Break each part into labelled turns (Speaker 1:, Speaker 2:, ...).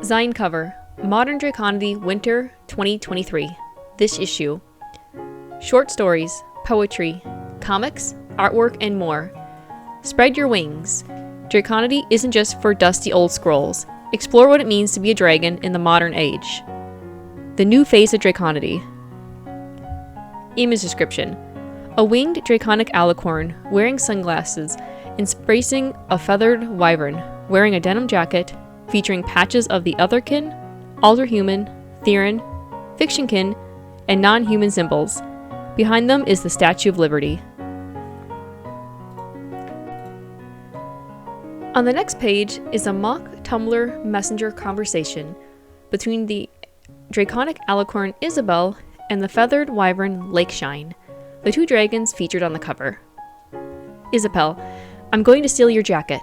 Speaker 1: Zine cover, Modern Draconity Winter 2023. This issue. Short stories, poetry, comics, artwork, and more. Spread your wings. Draconity isn't just for dusty old scrolls. Explore what it means to be a dragon in the modern age. The new face of Draconity. Image description. A winged draconic alicorn wearing sunglasses embracing a feathered wyvern wearing a denim jacket featuring patches of the otherkin, alterhuman, theron, fictionkin, and non-human symbols. Behind them is the Statue of Liberty. On the next page is a mock Tumblr messenger conversation between the draconic alicorn Isabel and the feathered wyvern Lakeshine, the two dragons featured on the cover. Isabel, I'm going to steal your jacket.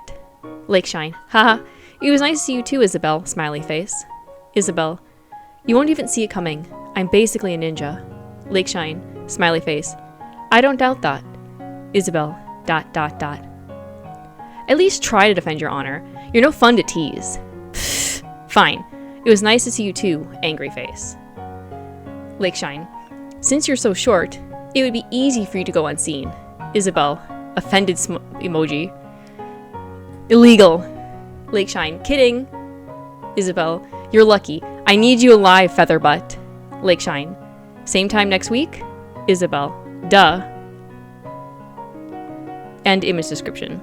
Speaker 1: Lakeshine, haha, it was nice to see you too, Isabel, smiley face. Isabel, you won't even see it coming. I'm basically a ninja. Lakeshine, smiley face, I don't doubt that. Isabel, ... At least try to defend your honor. You're no fun to tease. Fine. It was nice to see you too, angry face. Lakeshine, since you're so short, it would be easy for you to go unseen. Isabel, offended emoji. Illegal. Lakeshine, kidding. Isabel, you're lucky. I need you alive, Featherbutt. Lakeshine, same time next week? Isabel, duh. End image description.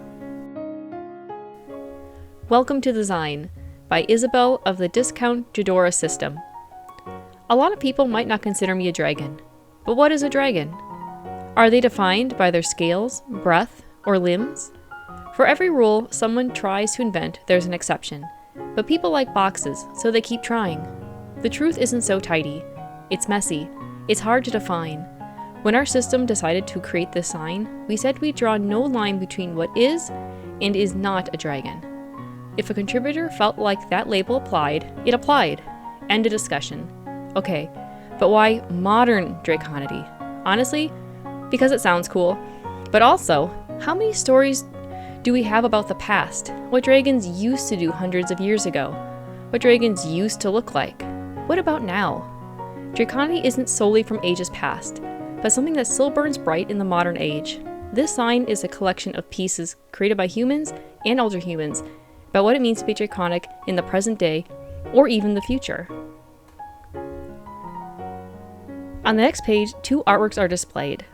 Speaker 1: Welcome to the Zine by Isabel of the Discount Jadora System. A lot of people might not consider me a dragon, but what is a dragon? Are they defined by their scales, breath, or limbs? For every rule someone tries to invent, there's an exception. But people like boxes, so they keep trying. The truth isn't so tidy. It's messy. It's hard to define. When our system decided to create this sign, we said we'd draw no line between what is and is not a dragon. If a contributor felt like that label applied, it applied. End of discussion. Okay, but why modern Draconity? Honestly, because it sounds cool. But also, how many stories do we have about the past? What dragons used to do hundreds of years ago? What dragons used to look like? What about now? Draconity isn't solely from ages past, but something that still burns bright in the modern age. This sign is a collection of pieces created by humans and alterhumans about what it means to be draconic in the present day, or even the future. On the next page, two artworks are displayed.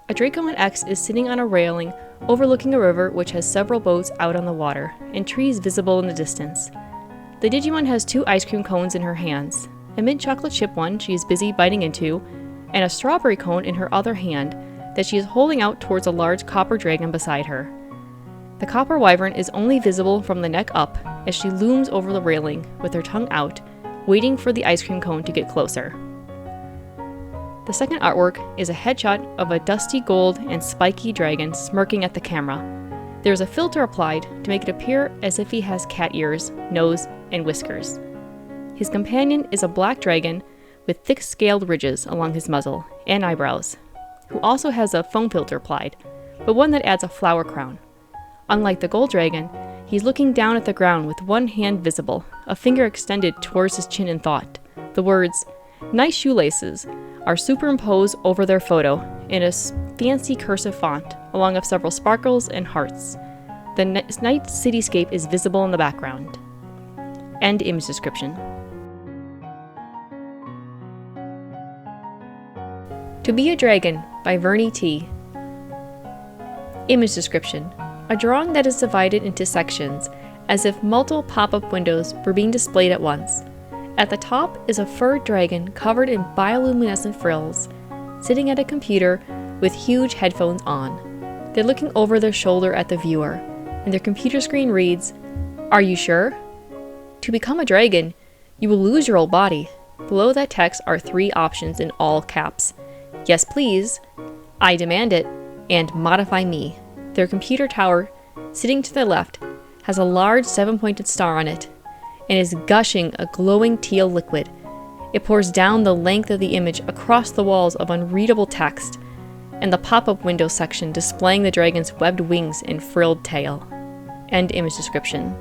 Speaker 1: A Draconite X is sitting on a railing overlooking a river which has several boats out on the water, and trees visible in the distance. The Digimon has two ice cream cones in her hands, a mint chocolate chip one she is busy biting into, and a strawberry cone in her other hand that she is holding out towards a large copper dragon beside her. The copper wyvern is only visible from the neck up as she looms over the railing with her tongue out, waiting for the ice cream cone to get closer. The second artwork is a headshot of a dusty gold and spiky dragon smirking at the camera. There is a filter applied to make it appear as if he has cat ears, nose, and whiskers. His companion is a black dragon with thick scaled ridges along his muzzle and eyebrows, who also has a foam filter applied, but one that adds a flower crown. Unlike the gold dragon, he's looking down at the ground with one hand visible, a finger extended towards his chin in thought. The words, "Nice shoelaces," are superimposed over their photo in a fancy cursive font, along with several sparkles and hearts. The night cityscape is visible in the background. End image description. To Be a Dragon by Vernie T. Image description. A drawing that is divided into sections, as if multiple pop-up windows were being displayed at once. At the top is a furred dragon covered in bioluminescent frills, sitting at a computer with huge headphones on. They're looking over their shoulder at the viewer, and their computer screen reads, "Are you sure? To become a dragon, you will lose your old body." Below that text are three options in all caps. "Yes, please," "I demand it," and "Modify me." Their computer tower, sitting to their left, has a large 7-pointed star on it, and is gushing a glowing teal liquid. It pours down the length of the image across the walls of unreadable text, and the pop-up window section displaying the dragon's webbed wings and frilled tail. End image description.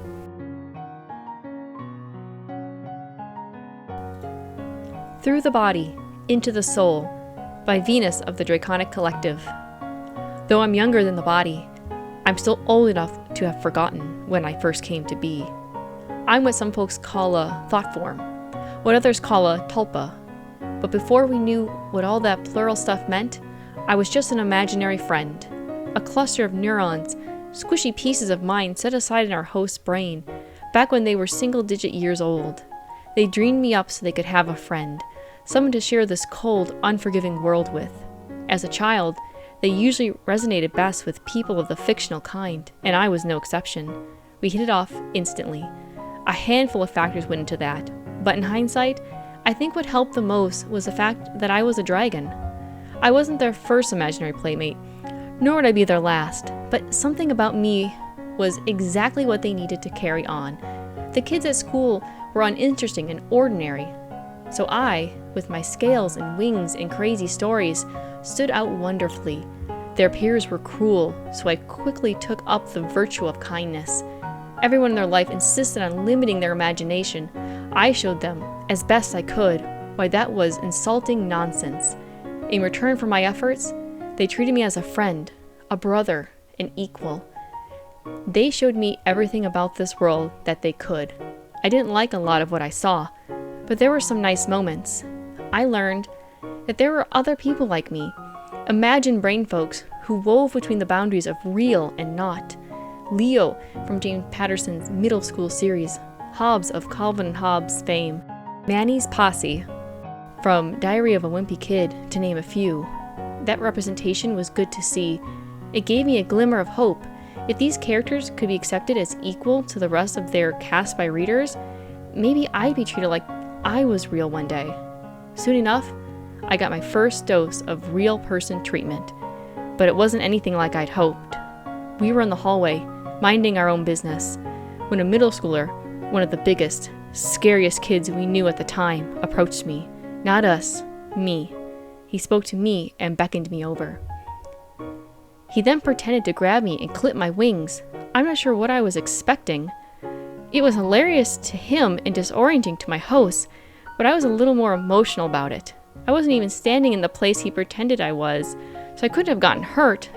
Speaker 1: Through the Body, Into the Soul by Venus of the Draconic Collective. Though I'm younger than the body, I'm still old enough to have forgotten when I first came to be. I'm what some folks call a thought form, what others call a tulpa. But before we knew what all that plural stuff meant, I was just an imaginary friend, a cluster of neurons, squishy pieces of mind set aside in our host's brain, back when they were single-digit years old. They dreamed me up so they could have a friend, someone to share this cold, unforgiving world with. As a child, they usually resonated best with people of the fictional kind, and I was no exception. We hit it off instantly. A handful of factors went into that, but in hindsight, I think what helped the most was the fact that I was a dragon. I wasn't their first imaginary playmate, nor would I be their last, but something about me was exactly what they needed to carry on. The kids at school were uninteresting and ordinary, so I, with my scales and wings and crazy stories, stood out wonderfully. Their peers were cruel, so I quickly took up the virtue of kindness. Everyone in their life insisted on limiting their imagination. I showed them, as best I could, why that was insulting nonsense. In return for my efforts, they treated me as a friend, a brother, an equal. They showed me everything about this world that they could. I didn't like a lot of what I saw, but there were some nice moments. I learned that there were other people like me, imagined brain folks who wove between the boundaries of real and not. Leo from James Patterson's middle school series, Hobbes of Calvin and Hobbes fame, Manny's Posse from Diary of a Wimpy Kid, to name a few. That representation was good to see. It gave me a glimmer of hope. If these characters could be accepted as equal to the rest of their cast by readers, maybe I'd be treated like I was real one day. Soon enough, I got my first dose of real person treatment, but it wasn't anything like I'd hoped. We were in the hallway, minding our own business, when a middle schooler, one of the biggest, scariest kids we knew at the time, approached me. Not us, me. He spoke to me and beckoned me over. He then pretended to grab me and clip my wings. I'm not sure what I was expecting. It was hilarious to him and disorienting to my host, but I was a little more emotional about it. I wasn't even standing in the place he pretended I was, so I couldn't have gotten hurt.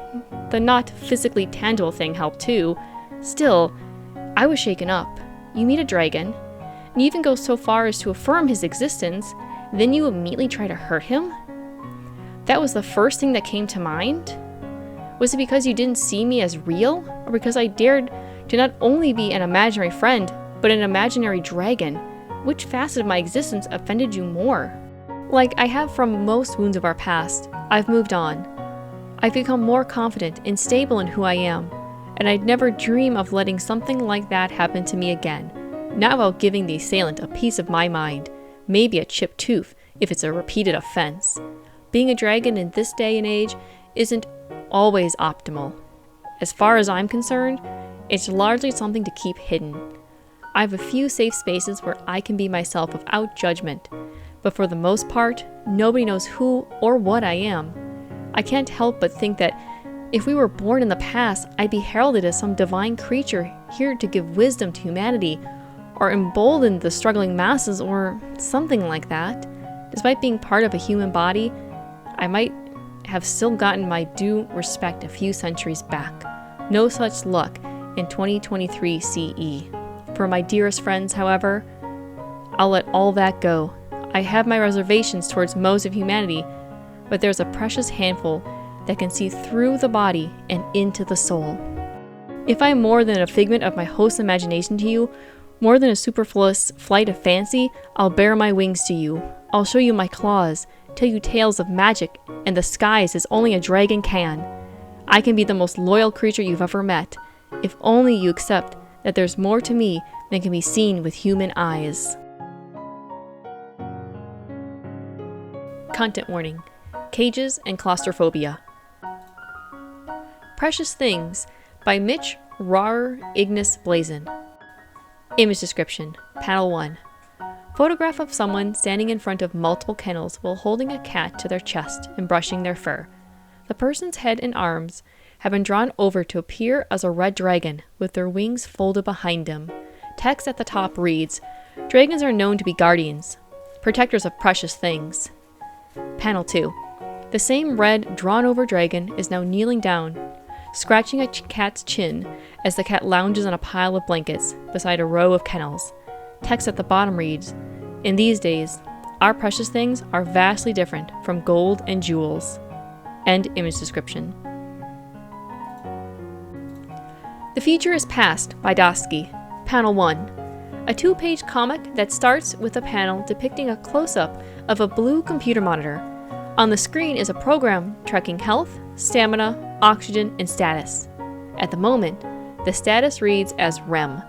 Speaker 1: The not physically tangible thing helped too. Still, I was shaken up. You meet a dragon, and you even go so far as to affirm his existence, then you immediately try to hurt him? That was the first thing that came to mind? Was it because you didn't see me as real, or because I dared to not only be an imaginary friend, but an imaginary dragon? Which facet of my existence offended you more? Like I have from most wounds of our past, I've moved on. I've become more confident and stable in who I am, and I'd never dream of letting something like that happen to me again, not while giving the assailant a piece of my mind, maybe a chipped tooth if it's a repeated offense. Being a dragon in this day and age isn't always optimal. As far as I'm concerned, it's largely something to keep hidden. I have a few safe spaces where I can be myself without judgment, but for the most part, nobody knows who or what I am. I can't help but think that if we were born in the past, I'd be heralded as some divine creature here to give wisdom to humanity, or embolden the struggling masses, or something like that. Despite being part of a human body, I might have still gotten my due respect a few centuries back. No such luck in 2023 CE. For my dearest friends, however, I'll let all that go. I have my reservations towards most of humanity, but there's a precious handful that can see through the body and into the soul. If I'm more than a figment of my host's imagination to you, more than a superfluous flight of fancy, I'll bare my wings to you. I'll show you my claws, tell you tales of magic and the skies as only a dragon can. I can be the most loyal creature you've ever met, if only you accept that there's more to me than can be seen with human eyes. Content warning: cages and claustrophobia. Precious Things by Mitch Rar Ignis Blazon. Image description: Panel 1. Photograph of someone standing in front of multiple kennels while holding a cat to their chest and brushing their fur. The person's head and arms have been drawn over to appear as a red dragon with their wings folded behind them. Text at the top reads, "Dragons are known to be guardians, protectors of precious things." Panel 2. The same red, drawn-over dragon is now kneeling down, scratching a cat's chin as the cat lounges on a pile of blankets beside a row of kennels. Text at the bottom reads, "In these days, our precious things are vastly different from gold and jewels." End image description. The Future is Past by Dosky. Panel 1. A 2-page comic that starts with a panel depicting a close-up of a blue computer monitor. On the screen is a program tracking health, stamina, oxygen, and status. At the moment, the status reads as REM.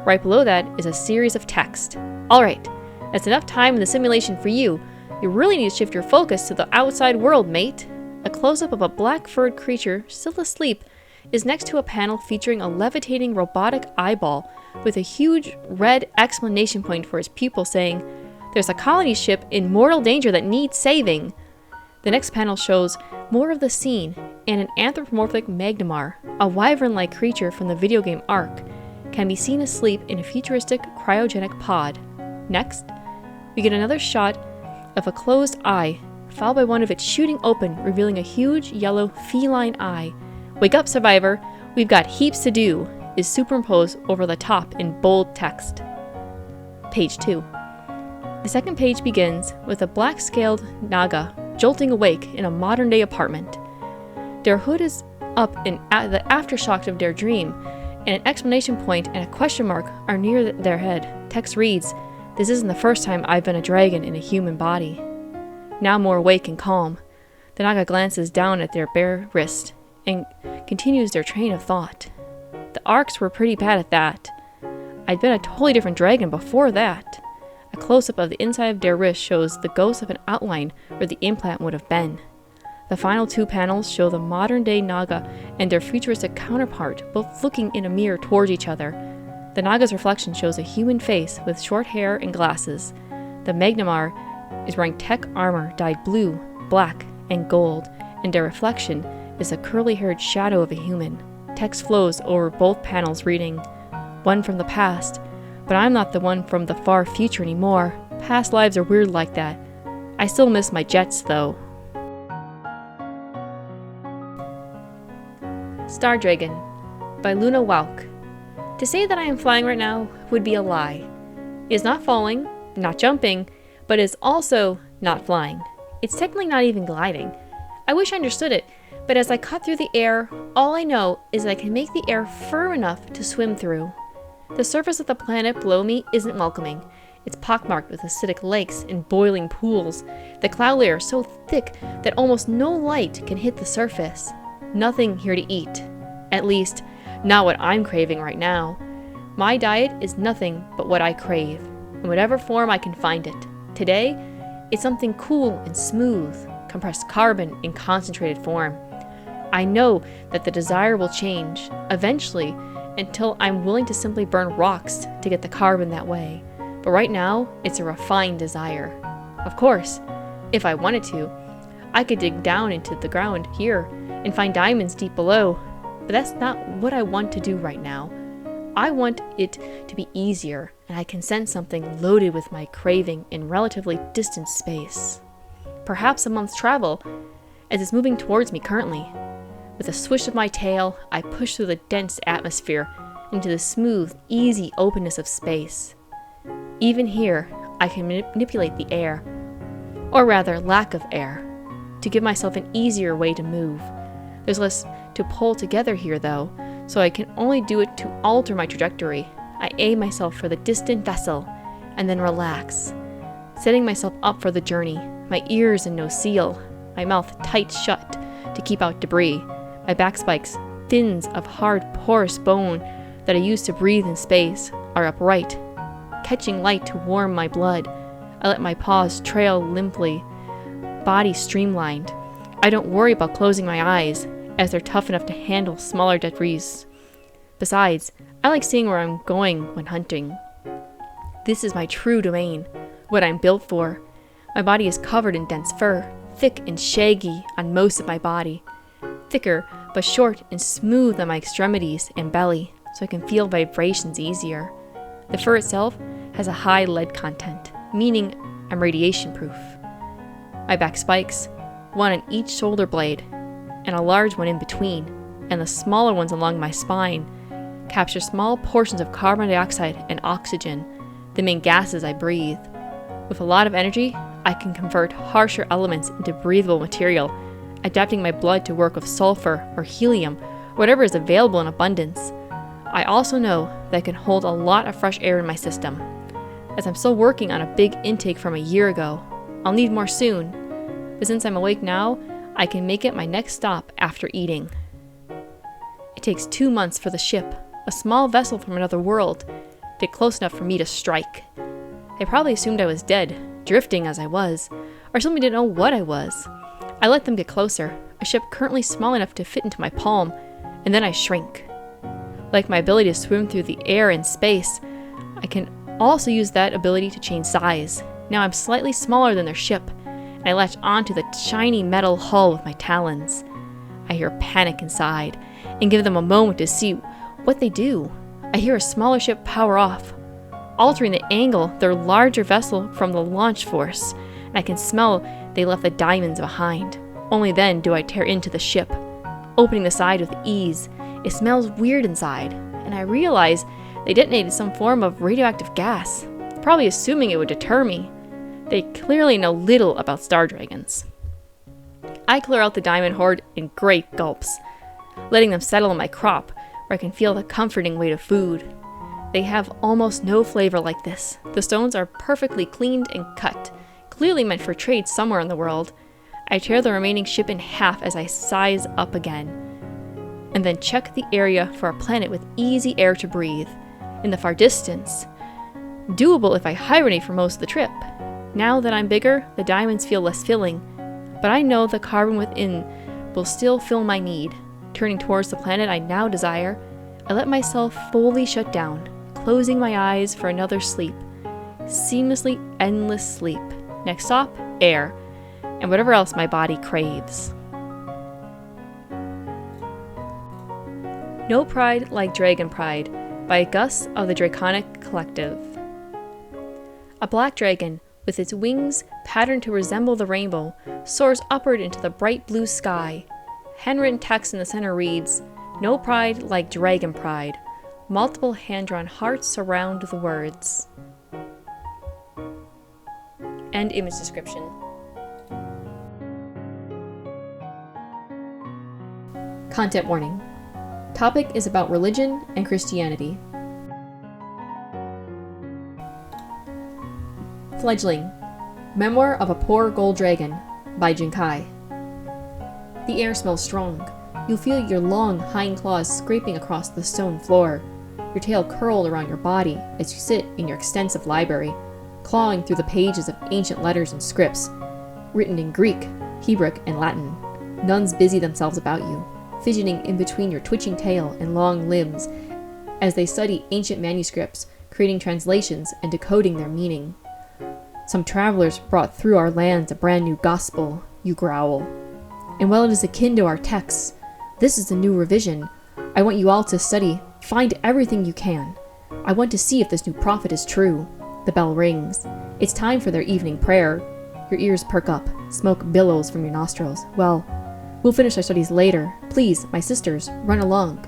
Speaker 1: Right below that is a series of text. Alright, that's enough time in the simulation for you. You really need to shift your focus to the outside world, mate. A close-up of a black-furred creature still asleep is next to a panel featuring a levitating robotic eyeball with a huge red exclamation point for his pupil saying, "There's a colony ship in mortal danger that needs saving." The next panel shows more of the scene, and an anthropomorphic Memoir, a wyvern-like creature from the video game Ark, can be seen asleep in a futuristic cryogenic pod. Next, we get another shot of a closed eye, followed by one of it shooting open, revealing a huge yellow feline eye. "Wake up, survivor, we've got heaps to do," is superimposed over the top in bold text. Page 2. The second page begins with a black-scaled Naga jolting awake in a modern-day apartment. Their hood is up in the aftershock of their dream, and an exclamation point and a question mark are near their head. Text reads, "This isn't the first time I've been a dragon in a human body." Now more awake and calm, the Naga glances down at their bare wrist and continues their train of thought. "The arcs were pretty bad at that. I'd been a totally different dragon before that." A close-up of the inside of their wrist shows the ghost of an outline where the implant would have been. The final 2 panels show the modern-day Naga and their futuristic counterpart both looking in a mirror towards each other. The Naga's reflection shows a human face with short hair and glasses. The Memoir is wearing tech armor dyed blue, black, and gold, and their reflection is a curly-haired shadow of a human. Text flows over both panels reading, "One from the past, but I'm not the one from the far future anymore. Past lives are weird like that. I still miss my jets, though." Star Dragon by Luna Wauk. To say that I am flying right now would be a lie. It is not falling, not jumping, but is also not flying. It's technically not even gliding. I wish I understood it, but as I cut through the air, all I know is that I can make the air firm enough to swim through. The surface of the planet below me isn't welcoming. It's pockmarked with acidic lakes and boiling pools. The cloud layer is so thick that almost no light can hit the surface. Nothing here to eat. At least, not what I'm craving right now. My diet is nothing but what I crave, in whatever form I can find it. Today, it's something cool and smooth, compressed carbon in concentrated form. I know that the desire will change, eventually, until I'm willing to simply burn rocks to get the carbon that way. But right now, it's a refined desire. Of course, if I wanted to, I could dig down into the ground here and find diamonds deep below, but that's not what I want to do right now. I want it to be easier, and I can sense something loaded with my craving in relatively distant space. Perhaps a month's travel, as it's moving towards me currently. With a swish of my tail, I push through the dense atmosphere into the smooth, easy openness of space. Even here, I can manipulate the air, or rather lack of air, to give myself an easier way to move. There's less to pull together here though, so I can only do it to alter my trajectory. I aim myself for the distant vessel, and then relax, setting myself up for the journey, my ears in no seal, my mouth tight shut to keep out debris. My back spikes, fins of hard, porous bone that I use to breathe in space, are upright, catching light to warm my blood. I let my paws trail limply, body streamlined. I don't worry about closing my eyes, as they're tough enough to handle smaller debris. Besides, I like seeing where I'm going when hunting. This is my true domain, what I'm built for. My body is covered in dense fur, thick and shaggy on most of my body. Thicker, but short and smooth on my extremities and belly so I can feel vibrations easier. The fur itself has a high lead content, meaning I'm radiation proof. My back spikes, one on each shoulder blade, and a large one in between, and the smaller ones along my spine capture small portions of carbon dioxide and oxygen, the main gases I breathe. With a lot of energy, I can convert harsher elements into breathable material, adapting my blood to work with sulfur or helium, whatever is available in abundance. I also know that I can hold a lot of fresh air in my system. As I'm still working on a big intake from a year ago, I'll need more soon, but since I'm awake now, I can make it my next stop after eating. It takes 2 months for the ship, a small vessel from another world, to get close enough for me to strike. They probably assumed I was dead, drifting as I was, or simply didn't know what I was. I let them get closer, a ship currently small enough to fit into my palm, and then I shrink. Like my ability to swim through the air and space, I can also use that ability to change size. Now I'm slightly smaller than their ship, and I latch onto the shiny metal hull with my talons. I hear panic inside, and give them a moment to see what they do. I hear a smaller ship power off, altering the angle of their larger vessel from the launch force, and I can smell they left the diamonds behind. Only then do I tear into the ship, opening the side with ease. It smells weird inside, and I realize they detonated some form of radioactive gas, probably assuming it would deter me. They clearly know little about star dragons. I clear out the diamond hoard in great gulps, letting them settle in my crop where I can feel the comforting weight of food. They have almost no flavor like this. The stones are perfectly cleaned and cut, clearly meant for trade somewhere in the world. I tear the remaining ship in half as I size up again, and then check the area for a planet with easy air to breathe. In the far distance, doable if I hibernate for most of the trip. Now that I'm bigger, the diamonds feel less filling, but I know the carbon within will still fill my need. Turning towards the planet I now desire, I let myself fully shut down, closing my eyes for another sleep. Seamlessly endless sleep. Next stop, air, and whatever else my body craves. No Pride Like Dragon Pride by Gus of the Draconic Collective. A black dragon, with its wings patterned to resemble the rainbow, soars upward into the bright blue sky. Handwritten text in the center reads, "No pride like dragon pride." Multiple hand-drawn hearts surround the words. End image description. Content warning. Topic is about religion and Christianity. Fledgeling. Memoir of a Poor Gold Dragon by Jinkai. The air smells strong. You'll feel your long hind claws scraping across the stone floor, your tail curled around your body as you sit in your extensive library, clawing through the pages of ancient letters and scripts, written in Greek, Hebrew, and Latin. Nuns busy themselves about you, fidgeting in between your twitching tail and long limbs as they study ancient manuscripts, creating translations and decoding their meaning. Some travelers brought through our lands a brand new gospel, you growl. And while it is akin to our texts, this is a new revision. I want you all to study, find everything you can. I want to see if this new prophet is true. The bell rings. It's time for their evening prayer. Your ears perk up, smoke billows from your nostrils. Well, we'll finish our studies later. Please, my sisters, run along.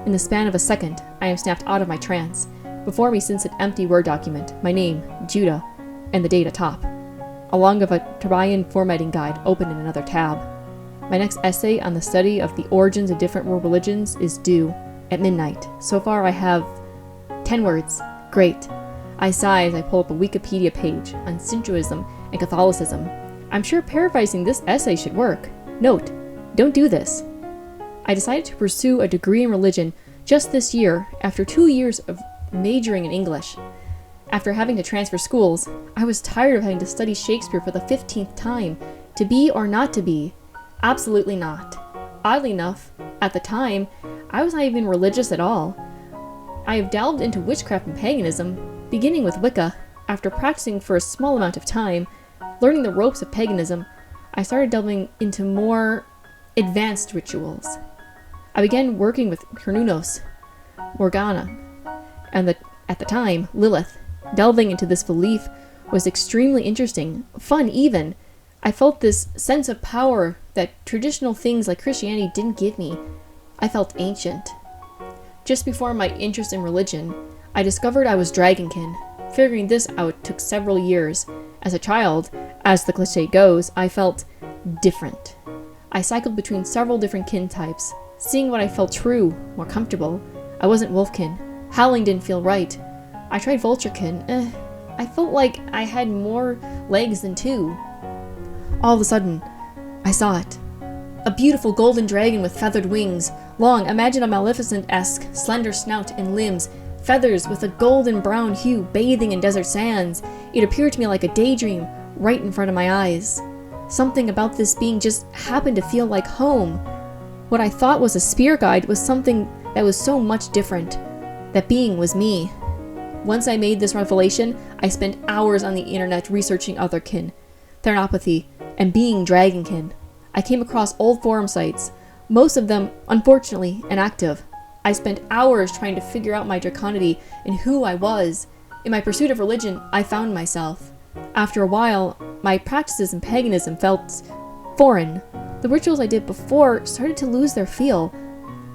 Speaker 1: In the span of a second, I am snapped out of my trance. Before me sits an empty Word document, my name, Judah, and the date atop, along with a Tobian formatting guide open in another tab. My next essay on the study of the origins of different world religions is due at midnight. So far I have 10 words. Great. I sigh as I pull up a Wikipedia page on Shintoism and Catholicism. I'm sure paraphrasing this essay should work. Note, don't do this. I decided to pursue a degree in religion just this year after 2 years of majoring in English. After having to transfer schools, I was tired of having to study Shakespeare for the 15th time. To be or not to be? Absolutely not. Oddly enough, at the time, I was not even religious at all. I have delved into witchcraft and paganism, beginning with Wicca. After practicing for a small amount of time, learning the ropes of paganism, I started delving into more advanced rituals. I began working with Cernunnos, Morgana, and at the time, Lilith. Delving into this belief was extremely interesting, fun even. I felt this sense of power that traditional things like Christianity didn't give me. I felt ancient. Just before my interest in religion, I discovered I was Dragonkin. Figuring this out took several years. As a child, as the cliché goes, I felt different. I cycled between several different kin types, seeing what I felt true, more comfortable. I wasn't Wolfkin. Howling didn't feel right. I tried Vulturekin. I felt like I had more legs than two. All of a sudden, I saw it. A beautiful golden dragon with feathered wings, long, imagine a Maleficent-esque, slender snout and limbs, feathers with a golden brown hue bathing in desert sands. It appeared to me like a daydream, right in front of my eyes. Something about this being just happened to feel like home. What I thought was a spear guide was something that was so much different. That being was me. Once I made this revelation, I spent hours on the internet researching other kin, Theranopathy, and being Dragonkin. I came across old forum sites, most of them, unfortunately, inactive. I spent hours trying to figure out my Draconity and who I was. In my pursuit of religion, I found myself. After a while, my practices in paganism felt foreign. The rituals I did before started to lose their feel.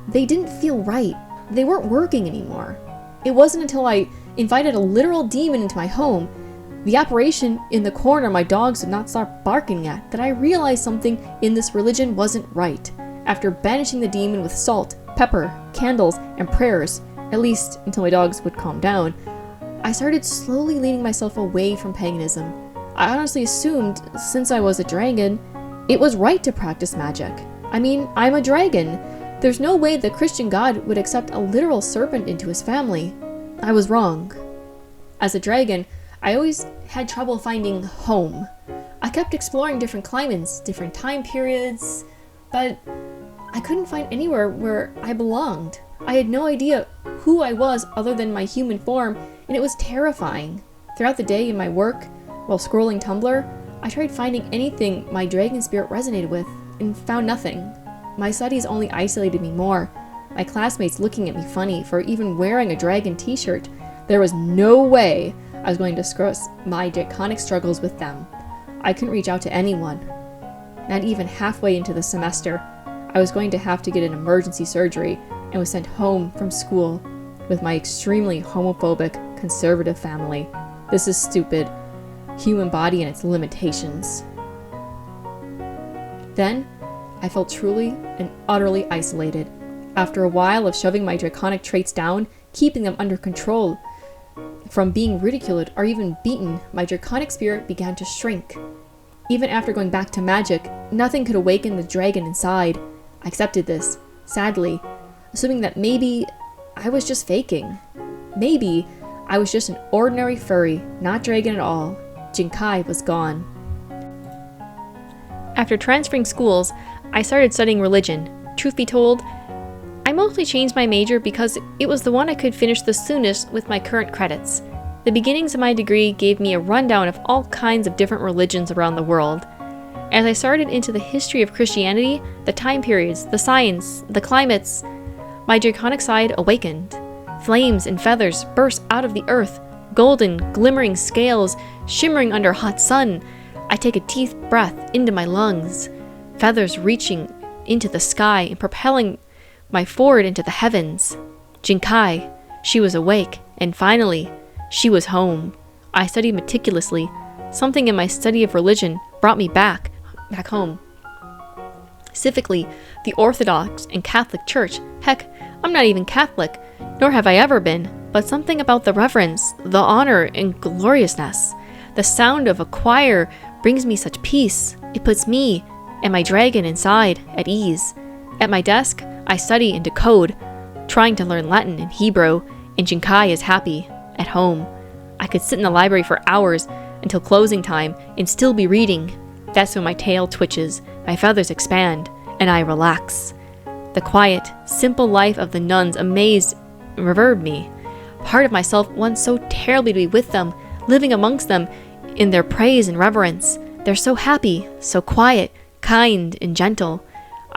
Speaker 1: They didn't feel right. They weren't working anymore. It wasn't until I invited a literal demon into my home, the apparition in the corner my dogs did not start barking at, that I realized something in this religion wasn't right. After banishing the demon with salt, pepper, candles, and prayers, at least until my dogs would calm down, I started slowly leaning myself away from paganism. I honestly assumed, since I was a dragon, it was right to practice magic. I mean, I'm a dragon. There's no way the Christian God would accept a literal serpent into his family. I was wrong. As a dragon, I always had trouble finding home. I kept exploring different climates, different time periods, but I couldn't find anywhere where I belonged. I had no idea who I was other than my human form, and it was terrifying. Throughout the day in my work, while scrolling Tumblr, I tried finding anything my dragon spirit resonated with, and found nothing. My studies only isolated me more. My classmates looking at me funny for even wearing a dragon t-shirt. There was no way I was going to discuss my draconic struggles with them. I couldn't reach out to anyone. Not even halfway into the semester, I was going to have to get an emergency surgery and was sent home from school with my extremely homophobic, conservative family. This is stupid. Human body and its limitations. Then, I felt truly and utterly isolated. After a while of shoving my draconic traits down, keeping them under control, from being ridiculed or even beaten, my draconic spirit began to shrink. Even after going back to magic, nothing could awaken the dragon inside. I accepted this, sadly, assuming that maybe I was just faking. Maybe I was just an ordinary furry, not dragon at all. Jinkai was gone. After transferring schools, I started studying religion. Truth be told, I mostly changed my major because it was the one I could finish the soonest with my current credits. The beginnings of my degree gave me a rundown of all kinds of different religions around the world. As I started into the history of Christianity, the time periods, the science, the climates, my draconic side awakened. Flames and feathers burst out of the earth, golden, glimmering scales shimmering under a hot sun. I take a deep breath into my lungs, feathers reaching into the sky and propelling my forward into the heavens. Jinkai, she was awake, and finally, she was home. I studied meticulously. Something in my study of religion brought me back home. Specifically, the Orthodox and Catholic Church. Heck, I'm not even Catholic, nor have I ever been, but something about the reverence, the honor, and gloriousness. The sound of a choir brings me such peace. It puts me and my dragon inside at ease. At my desk, I study and decode, trying to learn Latin and Hebrew, and Jinkai is happy, at home. I could sit in the library for hours until closing time and still be reading. That's when my tail twitches, my feathers expand, and I relax. The quiet, simple life of the nuns amazed and revered me. Part of myself wants so terribly to be with them, living amongst them in their praise and reverence. They're so happy, so quiet, kind, and gentle.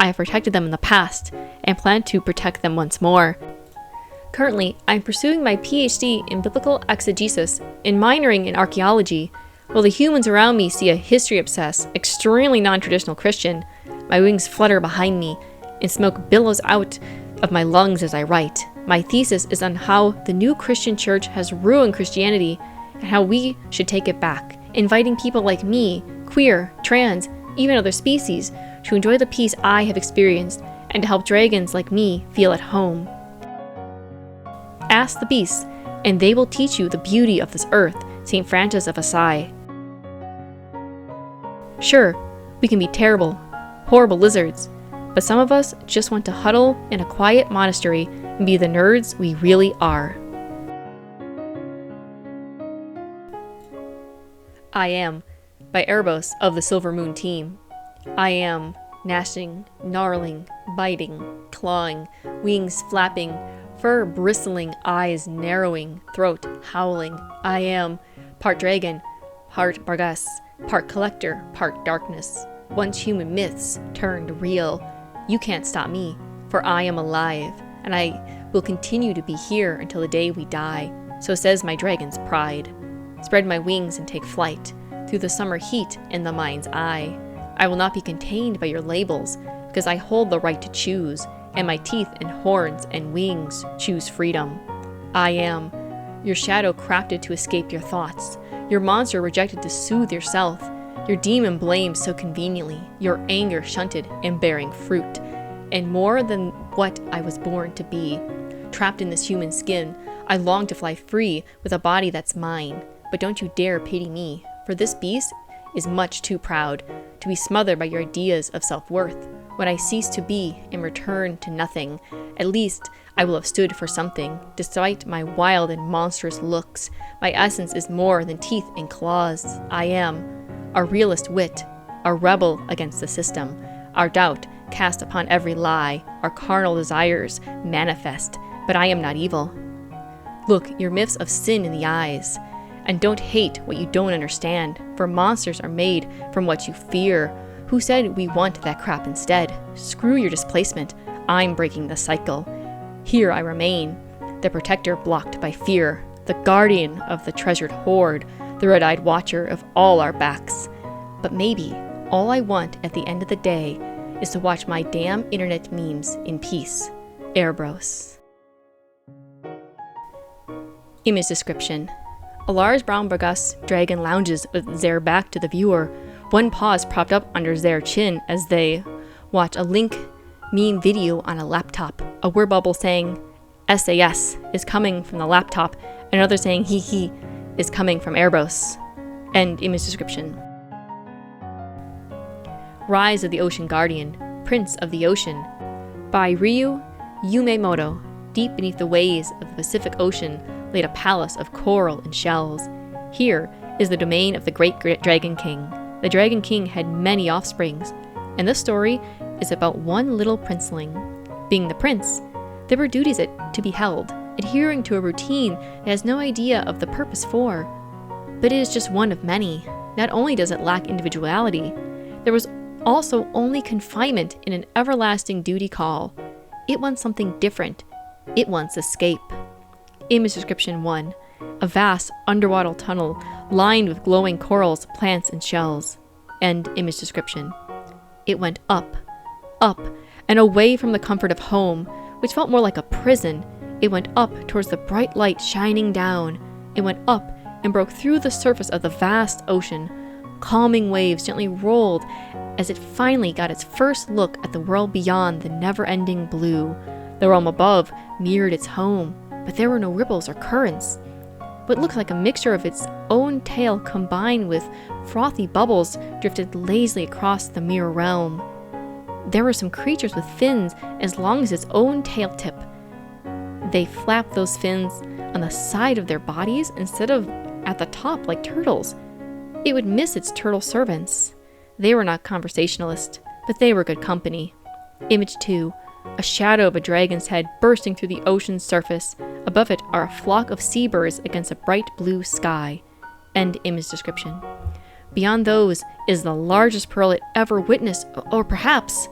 Speaker 1: I have protected them in the past and plan to protect them once more. Currently, I'm pursuing my PhD in biblical exegesis and minoring in archaeology. While the humans around me see a history-obsessed, extremely non-traditional Christian, my wings flutter behind me and smoke billows out of my lungs as I write. My thesis is on how the new Christian church has ruined Christianity and how we should take it back, inviting people like me, queer, trans, even other species, to enjoy the peace I have experienced and to help dragons like me feel at home. Ask the beasts, and they will teach you the beauty of this earth, St. Francis of Assisi. Sure, we can be terrible, horrible lizards, but some of us just want to huddle in a quiet monastery and be the nerds we really are. I am, by Erebos of the Silver Moon team. I am, gnashing, gnarling, biting, clawing, wings flapping, fur bristling, eyes narrowing, throat howling. I am, part dragon, part Bargas, part collector, part darkness. Once human myths turned real. You can't stop me, for I am alive, and I will continue to be here until the day we die. So says my dragon's pride. Spread my wings and take flight through the summer heat in the mind's eye. I will not be contained by your labels, because I hold the right to choose, and my teeth and horns and wings choose freedom. I am your shadow crafted to escape your thoughts, your monster rejected to soothe yourself, your demon blamed so conveniently, your anger shunted and bearing fruit, and more than what I was born to be. Trapped in this human skin, I long to fly free with a body that's mine, but don't you dare pity me, for this beast is much too proud to be smothered by your ideas of self-worth. When I cease to be and return to nothing, at least I will have stood for something. Despite my wild and monstrous looks, my essence is more than teeth and claws. I am a realist wit, a rebel against the system, our doubt cast upon every lie, our carnal desires manifest, but I am not evil. Look your myths of sin in the eyes, and don't hate what you don't understand, for monsters are made from what you fear. Who said we want that crap instead? Screw your displacement, I'm breaking the cycle. Here I remain, the protector blocked by fear, the guardian of the treasured hoard, the red-eyed watcher of all our backs. But maybe all I want at the end of the day is to watch my damn internet memes in peace. Erebos. Image description. A large brown Bargas dragon lounges with their back to the viewer, one paw's propped up under their chin as they watch a link meme video on a laptop. A word bubble saying SAS is coming from the laptop, another saying hee hee is coming from Erebos. End image description. Rise of the Ocean Guardian, Prince of the Ocean, by Ryu Yumemoto. Deep beneath the waves of the Pacific Ocean laid a palace of coral and shells. Here is the domain of the great Dragon King. The Dragon King had many offsprings, and this story is about one little princeling. Being the prince, there were duties to be held, adhering to a routine that has no idea of the purpose for. But it is just one of many. Not only does it lack individuality, there was also only confinement in an everlasting duty call. It wants something different. It wants escape. Image description 1. A vast underwater tunnel lined with glowing corals, plants, and shells. End image description. It went up, and away from the comfort of home, which felt more like a prison. It went up towards the bright light shining down. It went up and broke through the surface of the vast ocean. Calming waves gently rolled as it finally got its first look at the world beyond the never-ending blue. The realm above mirrored its home, but there were no ripples or currents. What looked like a mixture of its own tail combined with frothy bubbles drifted lazily across the mirror realm. There were some creatures with fins as long as its own tail tip. They flapped those fins on the side of their bodies instead of at the top like turtles. It would miss its turtle servants. They were not conversationalists, but they were good company. Image 2. A shadow of a dragon's head bursting through the ocean's surface. Above it are a flock of seabirds against a bright blue sky. End image description. Beyond those is the largest pearl it ever witnessed, or perhaps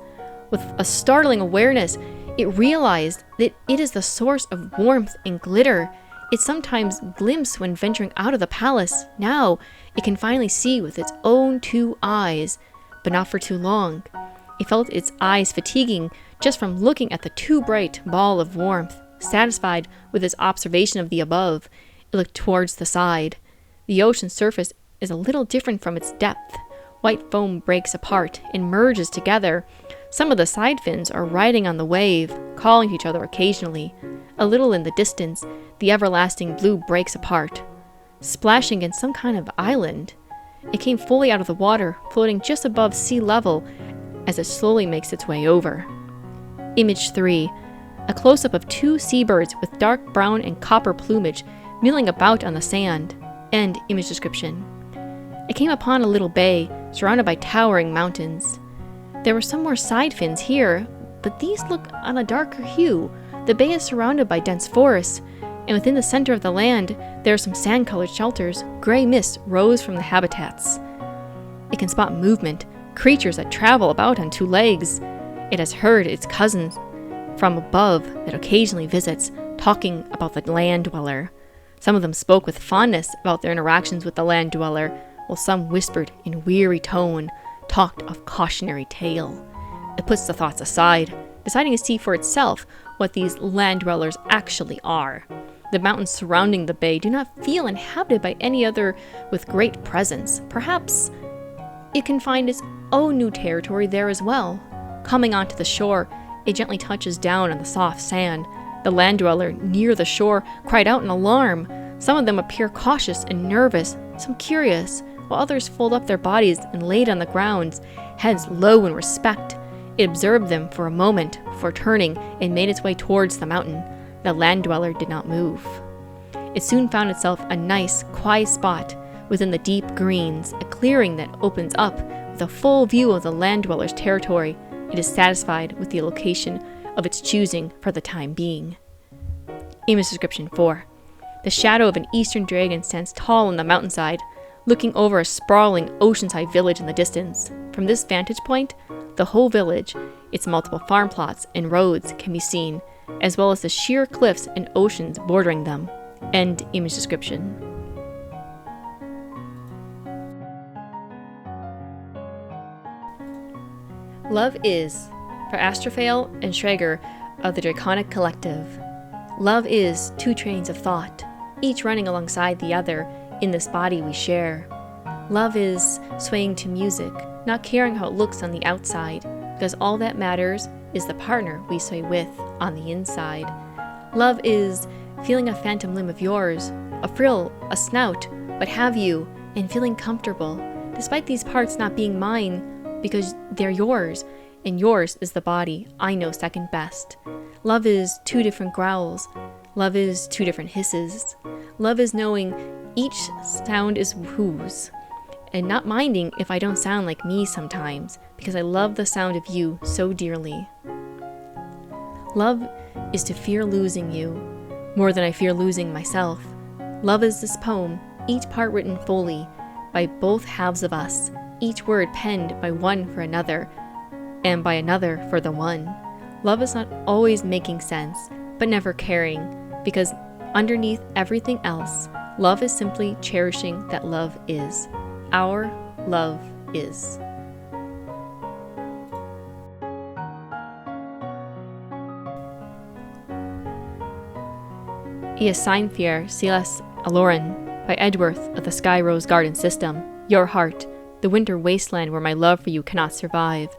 Speaker 1: With a startling awareness, it realized that it is the source of warmth and glitter it sometimes glimpsed when venturing out of the palace. Now it can finally see with its own 2 eyes, but not for too long. It felt its eyes fatiguing just from looking at the too bright ball of warmth. Satisfied with its observation of the above, it looked towards the side. The ocean surface is a little different from its depth. White foam breaks apart and merges together. Some of the side fins are riding on the wave, calling to each other occasionally. A little in the distance, the everlasting blue breaks apart, splashing against some kind of island. It came fully out of the water, floating just above sea level as it slowly makes its way over. Image 3. A close-up of 2 seabirds with dark brown and copper plumage milling about on the sand. End image description. It came upon a little bay surrounded by towering mountains. There were some more side fins here, but these look on a darker hue. The bay is surrounded by dense forests, and within the center of the land, there are some sand-colored shelters. Gray mist rose from the habitats. It can spot movement, creatures that travel about on 2 legs. It has heard its cousins from above that occasionally visits, talking about the land dweller. Some of them spoke with fondness about their interactions with the land dweller, while some whispered in weary tone, talked of cautionary tale. It puts the thoughts aside, deciding to see for itself what these land dwellers actually are. The mountains surrounding the bay do not feel inhabited by any other with great presence. Perhaps it can find its own new territory there as well. Coming onto the shore, it gently touches down on the soft sand. The land dweller near the shore cried out in alarm. Some of them appear cautious and nervous, some curious, while others fold up their bodies and laid on the ground, heads low in respect. It observed them for a moment before turning and made its way towards the mountain. The land dweller did not move. It soon found itself a nice, quiet spot within the deep greens, a clearing that opens up with a full view of the land dweller's territory. It is satisfied with the location of its choosing for the time being. Image description 4. The shadow of an eastern dragon stands tall on the mountainside, looking over a sprawling oceanside village in the distance. From this vantage point, the whole village, its multiple farm plots and roads can be seen, as well as the sheer cliffs and oceans bordering them. End image description. Love is, for Astrophale and Schrager of the Draconic Collective. Love is 2 trains of thought, each running alongside the other in this body we share. Love is swaying to music, not caring how it looks on the outside, because all that matters is the partner we sway with on the inside. Love is feeling a phantom limb of yours, a frill, a snout, what have you, and feeling comfortable, despite these parts not being mine, because they're yours, and yours is the body I know second best. Love is 2 different growls. Love is 2 different hisses. Love is knowing each sound is whose, and not minding if I don't sound like me sometimes, because I love the sound of you so dearly. Love is to fear losing you, more than I fear losing myself. Love is this poem, each part written fully, by both halves of us, each word penned by one for another, and by another for the one. Love is not always making sense, but never caring, because underneath everything else, love is simply cherishing that love is. Our love is. Esceinphre, Síles, Aløren, by Edgeworth of the Sky Rose Garden System. Your heart, the winter wasteland where my love for you cannot survive,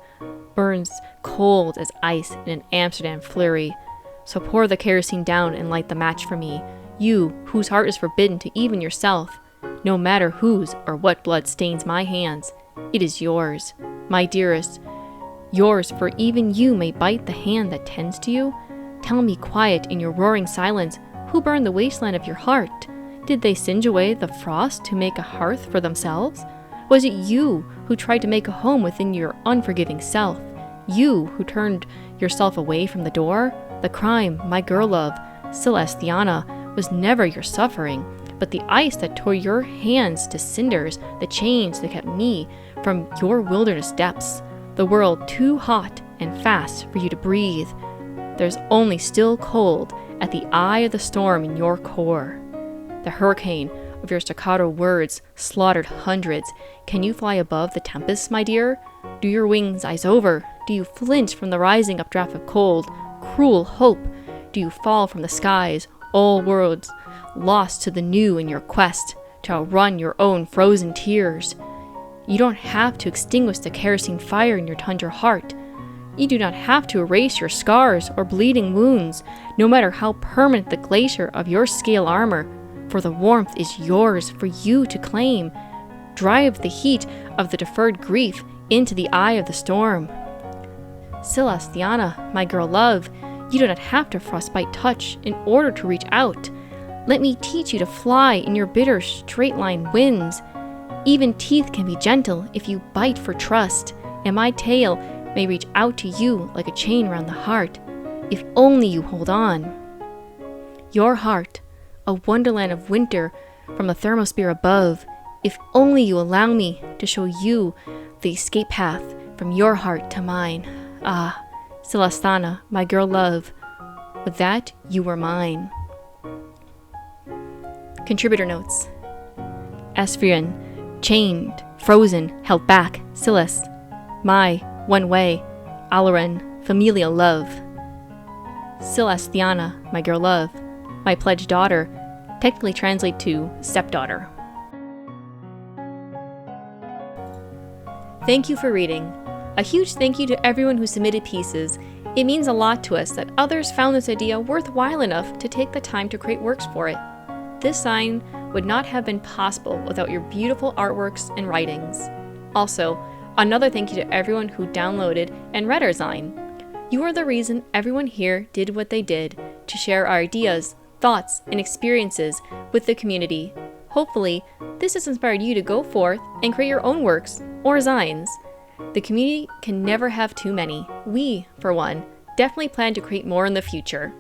Speaker 1: burns cold as ice in an Amsterdam flurry. So pour the kerosene down and light the match for me, you whose heart is forbidden to even yourself. No matter whose or what blood stains my hands, it is yours, my dearest, yours, for even you may bite the hand that tends to you. Tell me quiet in your roaring silence, who burned the wasteland of your heart? Did they singe away the frost to make a hearth for themselves? Was it you who tried to make a home within your unforgiving self? You who turned yourself away from the door? The crime, my girl love, Celestiana, was never your suffering, but the ice that tore your hands to cinders, the chains that kept me from your wilderness depths, the world too hot and fast for you to breathe. There's only still cold at the eye of the storm in your core. The hurricane of your staccato words slaughtered hundreds. Can you fly above the tempest, my dear? Do your wings ice over? Do you flinch from the rising updraft of cold, cruel hope? Do you fall from the skies, all worlds, lost to the new in your quest to outrun your own frozen tears? You don't have to extinguish the kerosene fire in your tundra heart. You do not have to erase your scars or bleeding wounds, no matter how permanent the glacier of your scale armor, for the warmth is yours for you to claim. Drive the heat of the deferred grief into the eye of the storm. Síles, my girl love, you do not have to frostbite touch in order to reach out. Let me teach you to fly in your bitter straight-line winds. Even teeth can be gentle if you bite for trust, and my tail may reach out to you like a chain round the heart, if only you hold on. Your heart, a wonderland of winter from the thermosphere above, if only you allow me to show you the escape path from your heart to mine. Ah, Síles, my girl love, with that you were mine. Contributor notes. Esceinphre, chained, frozen, held back. Síles, my one way. Aløren, familial love. Síles, my girl love, my pledged daughter, technically translate to stepdaughter. Thank you for reading. A huge thank you to everyone who submitted pieces. It means a lot to us that others found this idea worthwhile enough to take the time to create works for it. This Zine would not have been possible without your beautiful artworks and writings. Also, another thank you to everyone who downloaded and read our Zine. You are the reason everyone here did what they did to share our ideas, thoughts, and experiences with the community. Hopefully, this has inspired you to go forth and create your own works or Zines. The community can never have too many. We, for one, definitely plan to create more in the future.